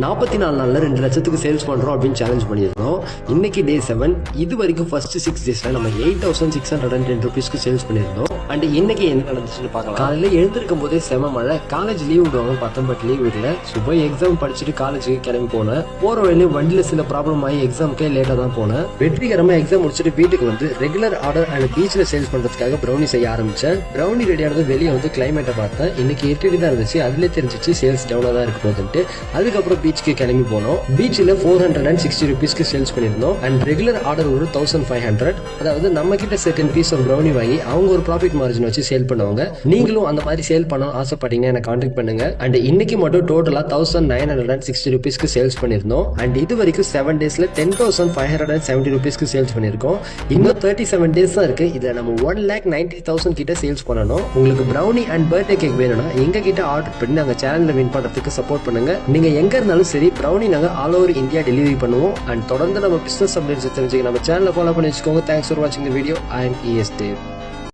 44 நாள்ல 2 லட்சத்துக்கு சேல்ஸ் பண்றோம் அப்படின்னு சேலஞ்ச் பண்ணியிருந்தோம். இன்னைக்கு டே 7. இது வரைக்கும் ஃபர்ஸ்ட் 6 டேஸ்ல நம்ம 8610 ரூபீஸ்க்கு சேல்ஸ் பண்ணியிருந்தோம். அண்ட் இன்னைக்கு என்ன நடந்துச்சுன்னு பார்க்கலாம். காலையில எழுந்திருக்கும் போதே செம மழை. காலேஜ் லீவ் விடுவாங்க, 19 லீவ் விடல. சுப எக்ஸாம் படிச்சுட்டு காலேஜுக்கு கிளம்பி போனேன். போற வழியில வண்டியில சில ப்ராப்ளம் ஆகி எக்ஸாமுக்கே லேட்டா தான் போனேன். வெற்றிகரமா எக்ஸாம் முடிச்சுட்டு வீட்டுக்கு வந்து ரெகுலர் ஆர்டர் அண்ட் பீச்ல சேல்ஸ் பண்றதுக்காக ப்ரௌனி செய்ய ஆரம்பிச்சேன். ப்ரௌனி ரெடியானது வெளியே வந்து கிளைமேட்டை பார்த்தேன். இன்னைக்கு இருட்டி தான் இருந்துச்சு. அதுல தெரிஞ்சிச்சு சேல்ஸ் டவுனா தான் இருக்கு போதுன்ட்டு. அதுக்கப்புறம் பீச்சுக்கு கிளம்பி போனோம். பீச்சில் 460 ரூபீஸ்க்கு சேல்ஸ் பண்ணியிருந்தோம். அண்ட் ரெகுலர் ஆர்டர் ஒரு 1500. அதாவது நம்ம கிட்ட செர்டன் பீஸ் ஆஃப் ப்ரௌனி வாங்கி அவங்க ஒரு ப்ராஃபிட் மார்ஜின் வச்சு சேல் பண்ணுவாங்க. நீங்களும் அந்த மாதிரி சேல் பண்ண ஆசைப்பட்டீங்கன்னா எனக்கு கான்டாக்ட் பண்ணுங்க. அண்ட் இன்னைக்கு மட்டும் டோட்டலா 1960 ரூபீஸ்க்கு சேல்ஸ் பண்ணியிருந்தோம். அண்ட் இது வரைக்கும் 7 டேஸ்ல 10,570 ரூபீஸ்க்கு சேல்ஸ் பண்ணியிருக்கோம். இன்னும் 37 டேஸ் தான் இருக்கு. இதுல நம்ம 1,90,000 கிட்ட சேல்ஸ் பண்ணணும். உங்களுக்கு ப்ரௌனி அண்ட் பர்த்டே கேக் வேணும்னா எங்க கிட்ட ஆர்டர் பண்ணி நாங்க சேனல்ல வின் பண்றதுக்கு சப்போர்ட் பண்ணுங்க. நீங்க எங்க இருந்தாலும் சரி, ப்ரௌனி நாங்க ஆல் ஓவர் இந்தியா டெலிவரி பண்ணுவோம். அண்ட் தொடர்ந்து நம்ம பிசினஸ் அப்டேட்ஸ் தெரிஞ்சுக்க நம்ம சேனலை ஃபாலோ பண்ணி வச்சுக்கோங்க. தேங்க்ஸ் ஃபார் வாட்சிங் the video. I am ES Dave.